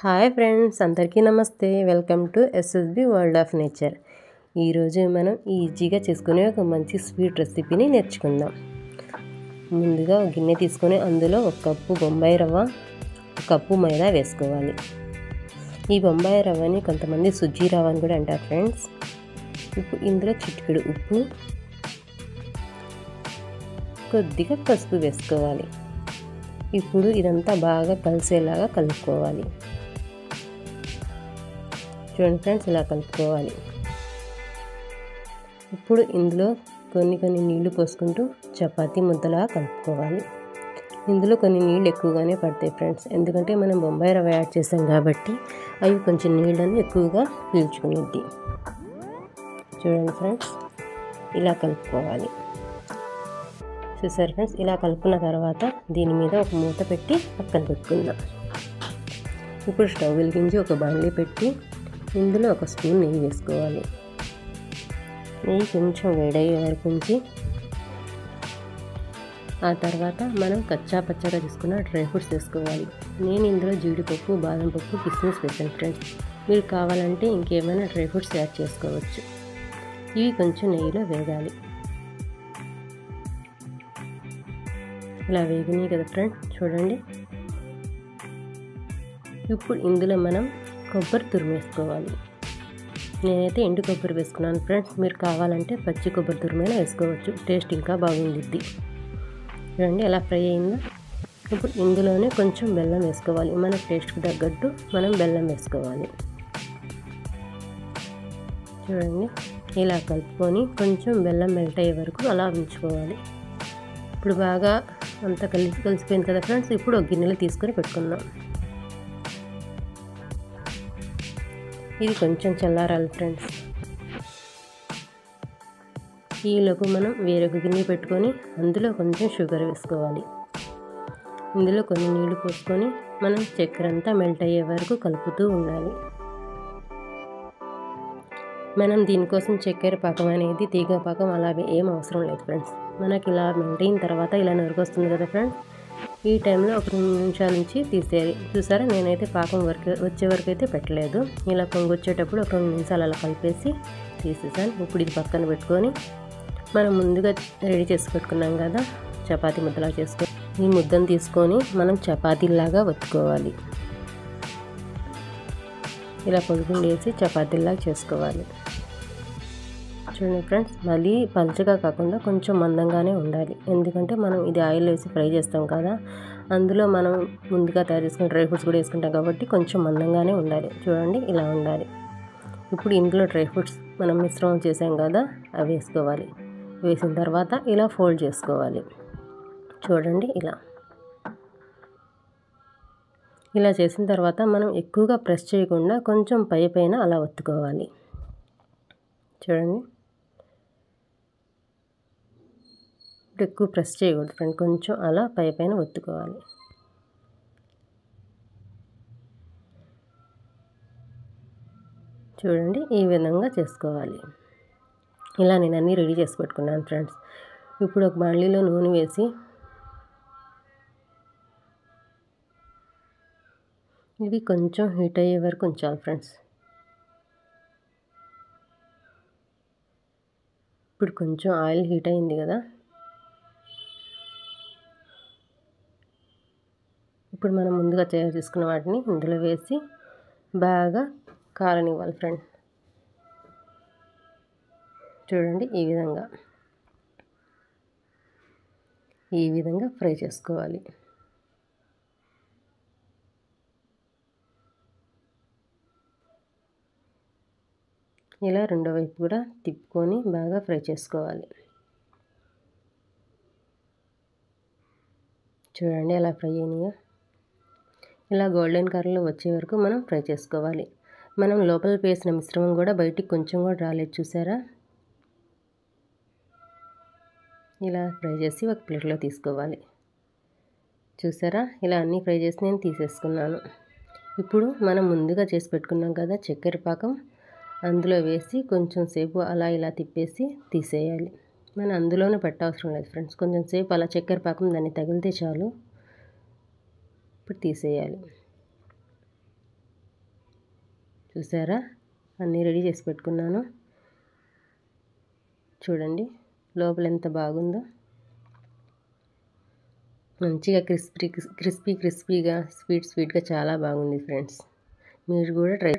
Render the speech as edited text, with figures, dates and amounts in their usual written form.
Hi friends, అందరికీ నమస్తే. Welcome to SSB world of nature. ఈరోజు మనం ఈజీగా చేసుకునే ఒక మంచి స్వీట్ రెసిపీని నేర్చుకుందాం. ముందుగా ఒక గిన్నె తీసుకొని అందులో ఒక కప్పు బొంబాయి రవ్వ, ఒక కప్పు మైదా వేసుకోవాలి. ఈ బొంబాయి రవ్వని కొంతమంది సుజ్జీ రవ్వ అని కూడా అంటారు ఫ్రెండ్స్. ఇప్పుడు ఇందులో చిటికెడు ఉప్పు, కొద్దిగా పసుపు వేసుకోవాలి. ఇప్పుడు ఇదంతా బాగా కలిసేలాగా కలుపుకోవాలి. చూడండి ఫ్రెండ్స్, ఇలా కలుపుకోవాలి. ఇప్పుడు ఇందులో కొన్ని నీళ్లు పోసుకుంటూ చపాతీ ముద్దలా కలుపుకోవాలి. ఇందులో కొన్ని నీళ్ళు ఎక్కువగానే పడతాయి ఫ్రెండ్స్, ఎందుకంటే మనం బొంబాయి రవ్వ యాడ్ చేసాం కాబట్టి అవి కొంచెం నీళ్ళని ఎక్కువగా పీల్చుకునిద్ది. చూడండి ఫ్రెండ్స్, ఇలా కలుపుకోవాలి. చూసారు ఫ్రెండ్స్, ఇలా కలుపుకున్న తర్వాత దీని మీద ఒక మూత పెట్టి పక్కన పెట్టుకుందాం. ఇప్పుడు స్టవ్ వెలిగించి ఒక బాండ్లీ పెట్టి ఇందులో ఒక స్పూన్ నెయ్యి వేసుకోవాలి. నెయ్యి కొంచెం వేడయ్యే వరకు ఉంచి ఆ తర్వాత మనం కచ్చా పచ్చగా తీసుకున్న డ్రై ఫ్రూట్స్ వేసుకోవాలి. నేను ఇందులో జీడిపప్పు, బాదం పప్పు, కిస్మిస్ వేసాను ఫ్రెండ్స్. మీరు కావాలంటే ఇంకేమైనా డ్రై ఫ్రూట్స్ యాడ్ చేసుకోవచ్చు. ఇవి కొంచెం నెయ్యిలో వేగాలి. ఇలా వేగినాయి కదా ఫ్రెండ్స్, చూడండి. ఇప్పుడు ఇందులో మనం కొబ్బరి తురుము వేసుకోవాలి. నేనైతే ఎండు కొబ్బరి వేసుకున్నాను ఫ్రెండ్స్. మీరు కావాలంటే పచ్చి కొబ్బరి తురుమైనా వేసుకోవచ్చు, టేస్ట్ ఇంకా బాగుండిద్ది. చూడండి ఎలా ఫ్రై అయిందో. ఇప్పుడు ఇందులోనే కొంచెం బెల్లం వేసుకోవాలి. మన టేస్ట్కి తగ్గట్టు మనం బెల్లం వేసుకోవాలి. చూడండి, ఇలా కలుపుకొని కొంచెం బెల్లం మెల్ట్ అయ్యే వరకు అలా ఉంచుకోవాలి. ఇప్పుడు బాగా అంతా కలిసిపోయింది కదా ఫ్రెండ్స్. ఇప్పుడు ఒక గిన్నెలో తీసుకొని పెట్టుకుందాం. ఇది కొంచెం చల్లారాలి ఫ్రెండ్స్. ఈలోపు మనం వేరొక గిన్నె పెట్టుకొని అందులో కొంచెం షుగర్ వేసుకోవాలి. ఇందులో కొన్ని నీళ్లు పోసుకొని మనం చక్కెర అంతా మెల్ట్ అయ్యే వరకు కలుపుతూ ఉండాలి. మనం దీనికోసం చక్కెర పాకం అనేది తీగ పాకం అలా ఏం అవసరం లేదు ఫ్రెండ్స్. మనకి ఇలా మెల్ట్ అయిన తర్వాత ఇలా నొరకొస్తుంది కదా ఫ్రెండ్స్, ఈ టైంలో ఒక 2 నిమిషాల నుంచి తీసేయాలి. చూసారా, నేనైతే పాకం వచ్చే వరకు అయితే పెట్టలేదు. ఇలా పొంగి వచ్చేటప్పుడు ఒక 2 నిమిషాలు అలా కలిపేసి తీసేసాను. ఇప్పుడు ఇది పక్కన పెట్టుకొని మనం ముందుగా రెడీ చేసి పెట్టుకున్నాం కదా చపాతీ ముద్దలా చేసుకొని, ఈ ముద్దను తీసుకొని మనం చపాతీలాగా ఒత్తుకోవాలి. ఇలా పొడుగుండేసి చపాతీలాగా చేసుకోవాలి. చూడండి ఫ్రెండ్స్, మళ్ళీ పల్చగా కాకుండా కొంచెం మందంగానే ఉండాలి. ఎందుకంటే మనం ఇది ఆయిల్ వేసి ఫ్రై చేస్తాం కదా, అందులో మనం ముందుగా తయారు చేసుకున్న డ్రై ఫ్రూట్స్ కూడా వేసుకుంటాం కాబట్టి కొంచెం మందంగానే ఉండాలి. చూడండి, ఇలా ఉండాలి. ఇప్పుడు ఇందులో డ్రై ఫ్రూట్స్ మనం మిశ్రమం చేసాం కదా, అవి వేసుకోవాలి. వేసిన తర్వాత ఇలా ఫోల్డ్ చేసుకోవాలి. చూడండి, ఇలా చేసిన తర్వాత మనం ఎక్కువగా ప్రెస్ చేయకుండా కొంచెం పైన అలా ఒత్తుకోవాలి. చూడండి, ఎక్కువ ప్రెస్ చేయకూడదు ఫ్రెండ్, కొంచెం అలా పైన ఒత్తుకోవాలి. చూడండి, ఈ విధంగా చేసుకోవాలి. ఇలా నేను అన్నీ రెడీ చేసి పెట్టుకున్నాను ఫ్రెండ్స్. ఇప్పుడు ఒక బాండ్లీలో నూనె వేసి ఇవి కొంచెం హీట్ అయ్యే వరకు ఉంచాలి ఫ్రెండ్స్. ఇప్పుడు కొంచెం ఆయిల్ హీట్ అయింది కదా, ఇప్పుడు మనం ముందుగా తయారు చేసుకున్న వాటిని ఇందులో వేసి బాగా కాలనివ్వాలి ఫ్రెండ్. చూడండి, ఈ విధంగా ఫ్రై చేసుకోవాలి. ఇలా రెండో వైపు కూడా తిప్పుకొని బాగా ఫ్రై చేసుకోవాలి. చూడండి ఎలా ఫ్రై అయినాయో. ఇలా గోల్డెన్ కలర్లో వచ్చే వరకు మనం ఫ్రై చేసుకోవాలి. మనం లోపల వేసిన మిశ్రమం కూడా బయటికి కొంచెం కూడా రాలేదు, చూసారా. ఇలా ఫ్రై చేసి ఒక ప్లేట్లో తీసుకోవాలి. చూసారా, ఇలా అన్నీ ఫ్రై చేసి నేను తీసేసుకున్నాను. ఇప్పుడు మనం ముందుగా చేసి పెట్టుకున్నాం కదా చక్కెర పాకం, అందులో వేసి కొంచెం సేపు అలా ఇలా తిప్పేసి తీసేయాలి. మనం అందులోనే పెట్టవసరం లేదు ఫ్రెండ్స్, కొంచెం సేపు అలా చక్కెర పాకం దాన్ని తగిలితే చాలు. ఇప్పుడు తీసేయాలి. చూసారా, అన్నీ రెడీ చేసి పెట్టుకున్నాను. చూడండి లోపల ఎంత బాగుందో, మంచిగా క్రిస్పీగా స్వీట్గా చాలా బాగుంది ఫ్రెండ్స్. మీరు కూడా ట్రై